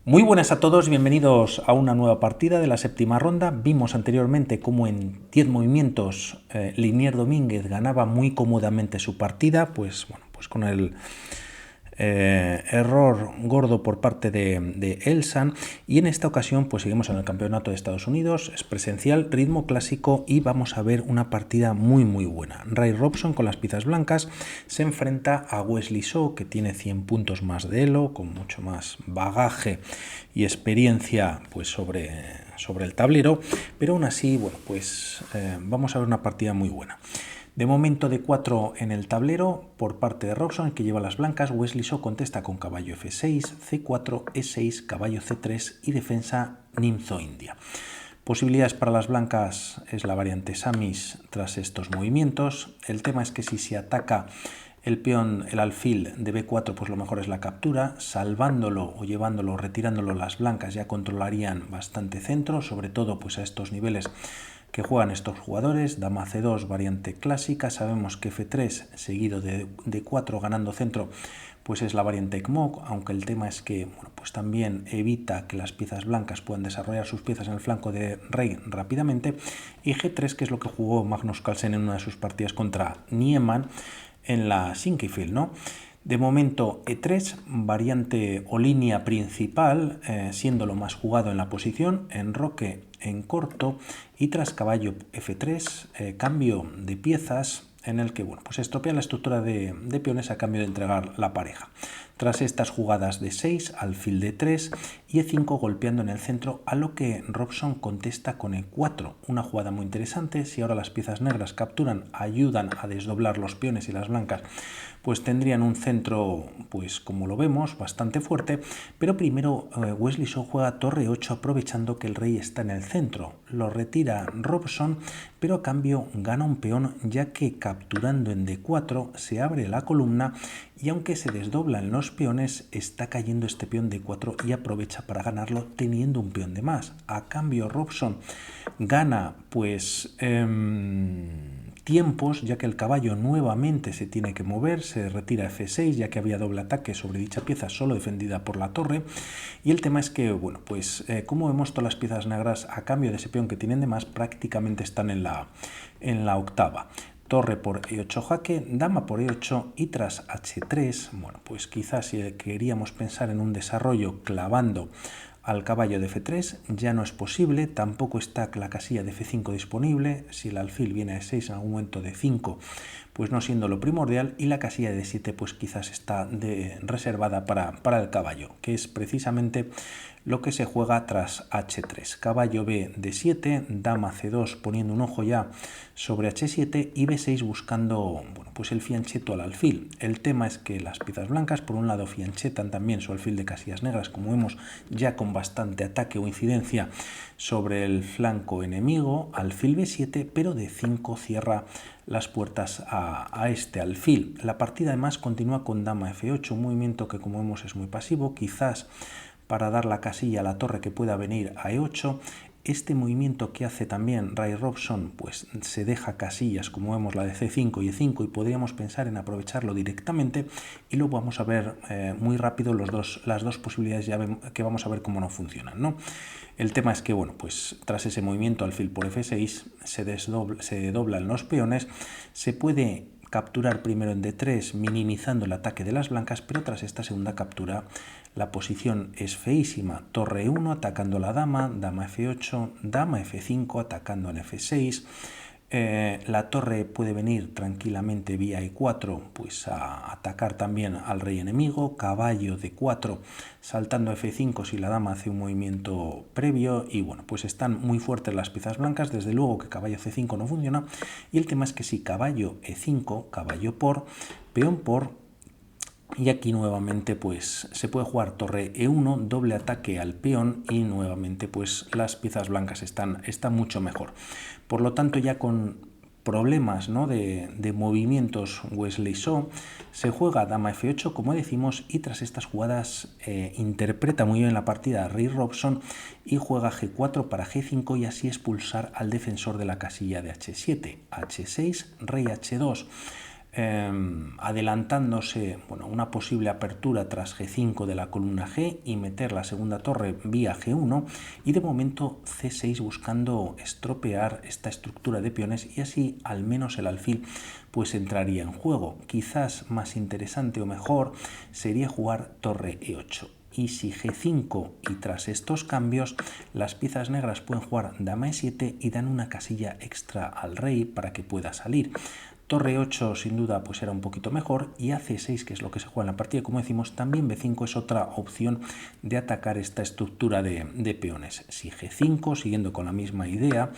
Muy buenas a todos, bienvenidos a una nueva partida de la séptima ronda. Vimos anteriormente cómo en 10 movimientos Linier Domínguez ganaba muy cómodamente su partida, pues con el error gordo por parte de Elsan, y en esta ocasión pues seguimos en el campeonato de Estados Unidos, es presencial, ritmo clásico y vamos a ver una partida muy buena. Ray Robson con las piezas blancas se enfrenta a Wesley So, que tiene 100 puntos más de elo, con mucho más bagaje y experiencia pues sobre el tablero, pero aún así vamos a ver una partida muy buena. De momento de 4 en el tablero por parte de Robson, que lleva las blancas. Wesley So contesta con caballo F6, C4, E6, caballo C3 y defensa Nimzo India. Posibilidades para las blancas es la variante Samis tras estos movimientos. El tema es que si se ataca el peón, el alfil de B4, pues lo mejor es la captura. Salvándolo o llevándolo, retirándolo, las blancas ya controlarían bastante centro, sobre todo pues a estos niveles que juegan estos jugadores. Dama C2, variante clásica. Sabemos que F3 seguido de D4 ganando centro pues es la variante ECMO, aunque el tema es que pues también evita que las piezas blancas puedan desarrollar sus piezas en el flanco de rey rápidamente. Y G3, que es lo que jugó Magnus Carlsen en una de sus partidas contra Niemann en la Sinquefield, ¿no? De momento E3, variante o línea principal, siendo lo más jugado en la posición, enroque en corto, y tras caballo F3, cambio de piezas en el que pues estropea la estructura de peones a cambio de entregar la pareja. Tras estas jugadas de 6, alfil de 3 y E5 golpeando en el centro, a lo que Robson contesta con E4, una jugada muy interesante. Si ahora las piezas negras capturan, ayudan a desdoblar los peones, y las blancas pues tendrían un centro, pues como lo vemos, bastante fuerte. Pero primero Wesley So juega torre 8 aprovechando que el rey está en el centro. Lo retira Robson, pero a cambio gana un peón, ya que capturando en D4 se abre la columna, y aunque se desdoblan los peones, está cayendo este peón D4 y aprovecha para ganarlo teniendo un peón de más. A cambio Robson gana pues tiempos, ya que el caballo nuevamente se tiene que mover, se retira F6, ya que había doble ataque sobre dicha pieza solo defendida por la torre. Y el tema es que, como vemos, todas las piezas negras a cambio de ese peón que tienen de más prácticamente están en la octava. Torre por E8 jaque, dama por E8 y tras H3, pues quizás si queríamos pensar en un desarrollo clavando al caballo de F3 ya no es posible, tampoco está la casilla de F5 disponible. Si el alfil viene a E6 en algún momento de 5, pues no siendo lo primordial, y la casilla de 7 pues quizás está reservada para el caballo, que es precisamente lo que se juega tras H3. Caballo B de 7, dama C2 poniendo un ojo ya sobre H7 y B6 buscando pues el fianchetto al alfil. El tema es que las piezas blancas por un lado fianchetan también su alfil de casillas negras, como vemos, ya con bastante ataque o incidencia sobre el flanco enemigo. Alfil B7, pero D5 cierra las puertas a este alfil. La partida además continúa con dama F8, un movimiento que como vemos es muy pasivo, quizás para dar la casilla a la torre que pueda venir a E8. Este movimiento que hace también Ray Robson, pues se deja casillas, como vemos la de C5 y E5, y podríamos pensar en aprovecharlo directamente, y lo vamos a ver muy rápido las dos posibilidades que vamos a ver cómo no funcionan, ¿no? El tema es que, pues tras ese movimiento alfil por F6 se doblan los peones, se puede capturar primero en D3 minimizando el ataque de las blancas, pero tras esta segunda captura la posición es feísima. Torre 1 atacando la dama, dama F8, dama F5 atacando en F6. La torre puede venir tranquilamente vía E4 pues a atacar también al rey enemigo. Caballo D4 saltando F5 si la dama hace un movimiento previo, y pues están muy fuertes las piezas blancas. Desde luego que caballo C5 no funciona, y el tema es que si caballo E5, caballo por, peón por, y aquí nuevamente pues se puede jugar torre E1, doble ataque al peón, y nuevamente pues las piezas blancas están mucho mejor. Por lo tanto, ya con problemas, ¿no?, de movimientos Wesley So, se juega dama F8 como decimos, y tras estas jugadas interpreta muy bien la partida Ray Robson y juega G4 para G5 y así expulsar al defensor de la casilla de H7. H6, rey H2. adelantándose una posible apertura tras G5 de la columna G y meter la segunda torre vía G1, y de momento C6 buscando estropear esta estructura de peones, y así al menos el alfil pues entraría en juego. Quizás más interesante o mejor sería jugar torre E8. Y si G5 y tras estos cambios las piezas negras pueden jugar dama E7 y dan una casilla extra al rey para que pueda salir. Torre 8 sin duda pues era un poquito mejor, y a C6, que es lo que se juega en la partida, como decimos. También B5 es otra opción de atacar esta estructura de peones. Si G5, siguiendo con la misma idea,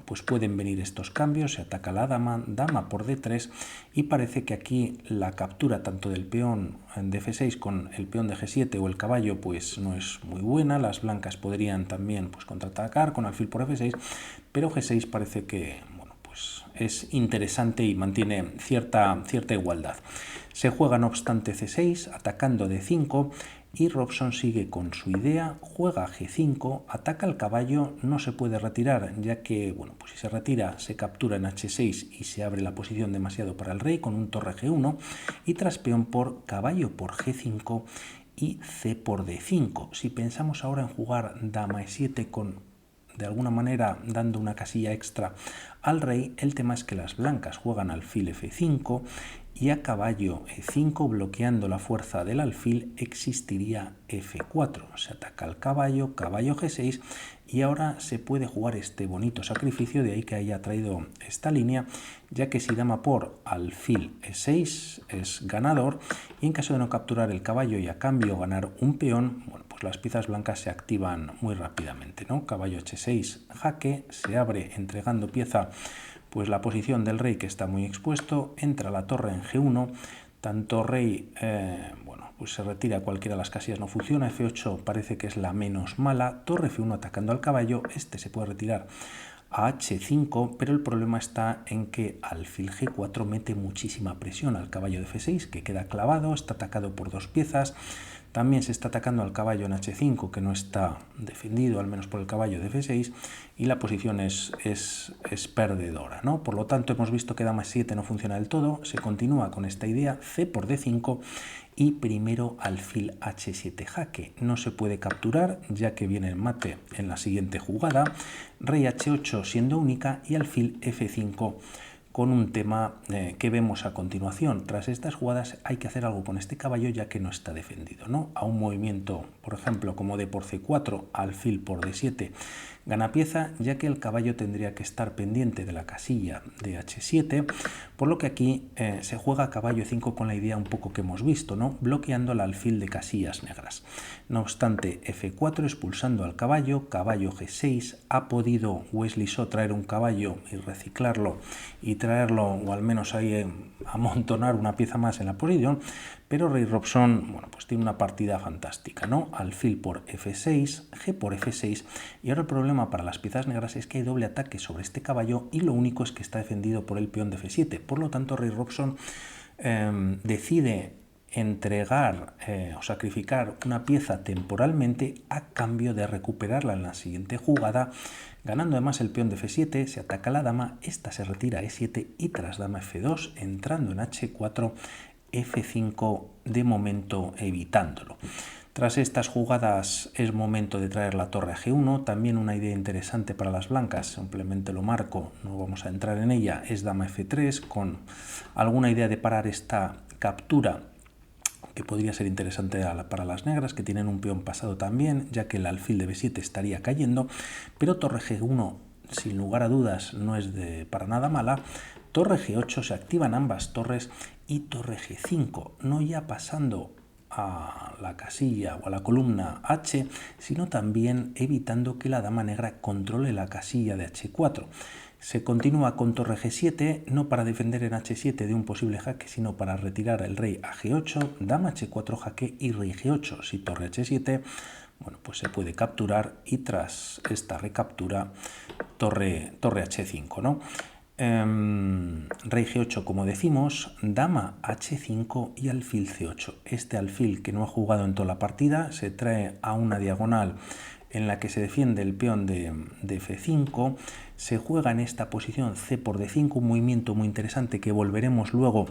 pues pueden venir estos cambios, se ataca la dama, dama por D3, y parece que aquí la captura tanto del peón de F6 con el peón de G7 o el caballo pues no es muy buena. Las blancas podrían también pues contraatacar con alfil por F6, pero G6 parece que es interesante y mantiene cierta igualdad. Se juega no obstante C6, atacando D5, y Robson sigue con su idea, juega G5, ataca al caballo, no se puede retirar, ya que pues si se retira se captura en H6 y se abre la posición demasiado para el rey con un torre G1, y tras peón por caballo por G5 y C por D5. Si pensamos ahora en jugar dama E7 con de alguna manera dando una casilla extra al rey, el tema es que las blancas juegan alfil F5 y a caballo E5, bloqueando la fuerza del alfil, existiría F4. Se ataca al caballo, caballo G6, y ahora se puede jugar este bonito sacrificio, de ahí que haya traído esta línea, ya que si dama por alfil E6 es ganador, y en caso de no capturar el caballo y a cambio ganar un peón, pues las piezas blancas se activan muy rápidamente, ¿no? Caballo H6 jaque, se abre entregando pieza pues la posición del rey, que está muy expuesto, entra la torre en G1, tanto rey, pues se retira cualquiera de las casillas, no funciona, F8 parece que es la menos mala, torre F1 atacando al caballo, este se puede retirar a H5, pero el problema está en que alfil G4 mete muchísima presión al caballo de F6, que queda clavado, está atacado por dos piezas. También se está atacando al caballo en H5, que no está defendido, al menos por el caballo de F6, y la posición es perdedora, ¿no? Por lo tanto, hemos visto que dama 7 no funciona del todo. Se continúa con esta idea, C por D5, y primero alfil H7 jaque. No se puede capturar, ya que viene el mate en la siguiente jugada. Rey H8 siendo única, y alfil F5 con un tema que vemos a continuación. Tras estas jugadas hay que hacer algo con este caballo, ya que no está defendido, ¿no? A un movimiento, por ejemplo, como D por C4, alfil por D7, gana pieza, ya que el caballo tendría que estar pendiente de la casilla de H7, por lo que aquí se juega caballo 5 con la idea un poco que hemos visto, ¿no? Bloqueando el alfil de casillas negras. No obstante, F4 expulsando al caballo, caballo G6, ha podido Wesley So traer un caballo y reciclarlo y traerlo, o al menos ahí amontonar una pieza más en la posición, pero Ray Robson, pues tiene una partida fantástica, ¿no? Alfil por F6, G por F6, y ahora el problema para las piezas negras es que hay doble ataque sobre este caballo, y lo único es que está defendido por el peón de F7. Por lo tanto, Ray Robson decide entregar o sacrificar una pieza temporalmente a cambio de recuperarla en la siguiente jugada, ganando además el peón de F7, se ataca la dama, esta se retira a E7 y tras dama F2, entrando en H4, F5 de momento evitándolo. Tras estas jugadas es momento de traer la torre a G1, también una idea interesante para las blancas, simplemente lo marco, no vamos a entrar en ella, es dama F3 con alguna idea de parar esta captura que podría ser interesante para las negras, que tienen un peón pasado también, ya que el alfil de B7 estaría cayendo, pero torre G1 sin lugar a dudas no es para nada mala. Torre G8, se activan ambas torres, y torre G5, no ya pasando a la casilla o a la columna H, sino también evitando que la dama negra controle la casilla de H4. Se continúa con torre G7, no para defender en H7 de un posible jaque, sino para retirar el rey a G8, dama H4 jaque y rey G8. Si torre H7, pues se puede capturar, y tras esta recaptura torre H5, ¿no? Rey G8, como decimos, dama H5 y alfil C8. Este alfil, que no ha jugado en toda la partida, se trae a una diagonal en la que se defiende el peón de F5, se juega en esta posición C por D5, un movimiento muy interesante que volveremos luego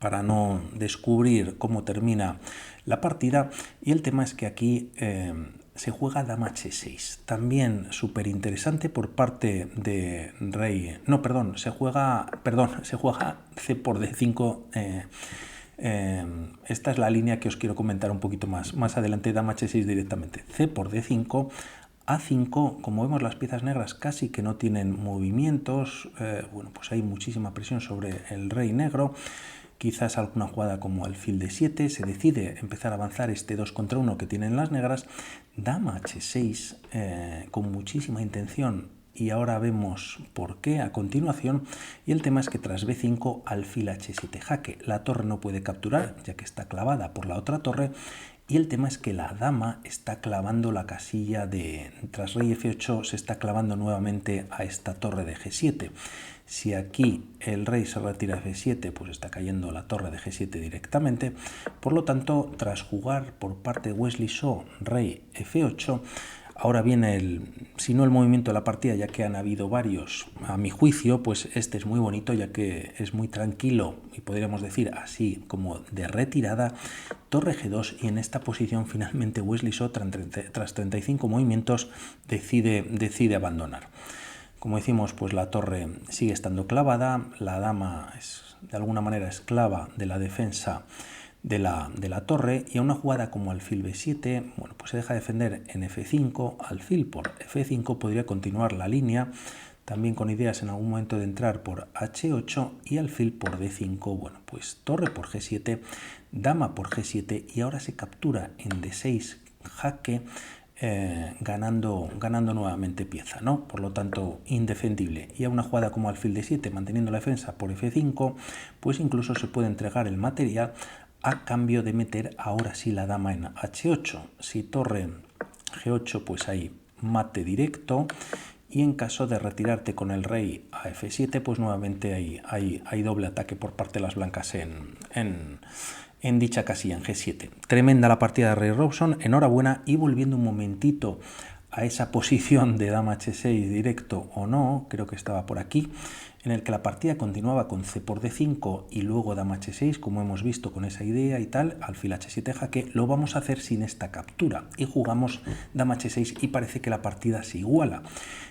para no descubrir cómo termina la partida. Y el tema es que aquí se juega dama h6, también súper interesante por parte de rey, no, perdón, se juega c por d5. Esta es la línea que os quiero comentar un poquito más adelante, dama h6 directamente, c por d5, a5. Como vemos, las piezas negras casi que no tienen movimientos, bueno, pues hay muchísima presión sobre el rey negro. Quizás alguna jugada como alfil d7, se decide empezar a avanzar este 2 contra 1 que tienen las negras, dama h6 con muchísima intención, y ahora vemos por qué a continuación. Y el tema es que tras b5, alfil h7 jaque, la torre no puede capturar ya que está clavada por la otra torre, y el tema es que la dama está clavando la casilla tras rey f8, se está clavando nuevamente a esta torre de g7. Si aquí el rey se retira a f7, pues está cayendo la torre de g7 directamente. Por lo tanto, tras jugar por parte de Wesley So rey f8, ahora viene si no el movimiento de la partida, ya que han habido varios, a mi juicio, pues este es muy bonito, ya que es muy tranquilo y podríamos decir así como de retirada, torre g2, y en esta posición finalmente Wesley So tras 35 movimientos decide abandonar. Como decimos, pues la torre sigue estando clavada, la dama es de alguna manera esclava de la defensa de la torre, y a una jugada como alfil b7, bueno, pues se deja defender en f5, alfil por f5, podría continuar la línea, también con ideas en algún momento de entrar por h8 y alfil por d5, bueno, pues torre por g7, dama por g7, y ahora se captura en d6 jaque, ganando nuevamente pieza, ¿no? Por lo tanto, indefendible. Y a una jugada como alfil d7, manteniendo la defensa por f5, pues incluso se puede entregar el material a cambio de meter ahora sí la dama en h8. Si torre g8, pues hay mate directo, y en caso de retirarte con el rey a f7, pues nuevamente hay doble ataque por parte de las blancas en dicha casilla, en g7. Tremenda la partida de Ray Robson, enhorabuena. Y volviendo un momentito a esa posición de dama h6 directo o no, creo que estaba por aquí, en el que la partida continuaba con c por d5 y luego dama h6, como hemos visto con esa idea y tal, alfil h7 jaque, lo vamos a hacer sin esta captura y jugamos dama h6 y parece que la partida se iguala,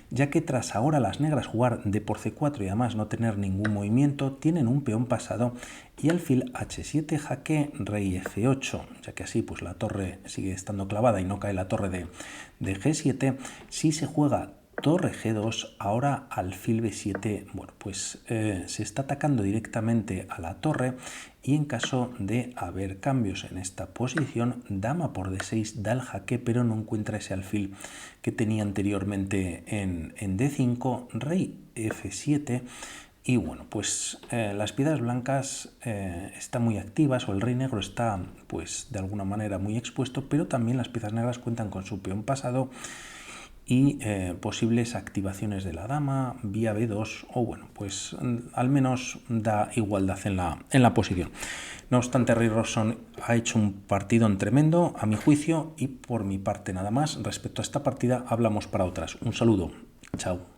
ya que tras ahora las negras jugar d por c4 y además no tener ningún movimiento, tienen un peón pasado y alfil h7 jaque, rey f8, ya que así pues la torre sigue estando clavada y no cae la torre de g7. Si se juega torre g2, ahora alfil b7, bueno, pues se está atacando directamente a la torre, y en caso de haber cambios en esta posición, dama por d6 da el jaque, pero no encuentra ese alfil que tenía anteriormente en d5, rey f7, y bueno, pues las piezas blancas están muy activas, o el rey negro está pues de alguna manera muy expuesto, pero también las piezas negras cuentan con su peón pasado y posibles activaciones de la dama vía b2, o bueno, pues al menos da igualdad en la posición. No obstante, Ray Robson ha hecho un partidón tremendo a mi juicio, y por mi parte nada más. Respecto a esta partida hablamos para otras. Un saludo, chao.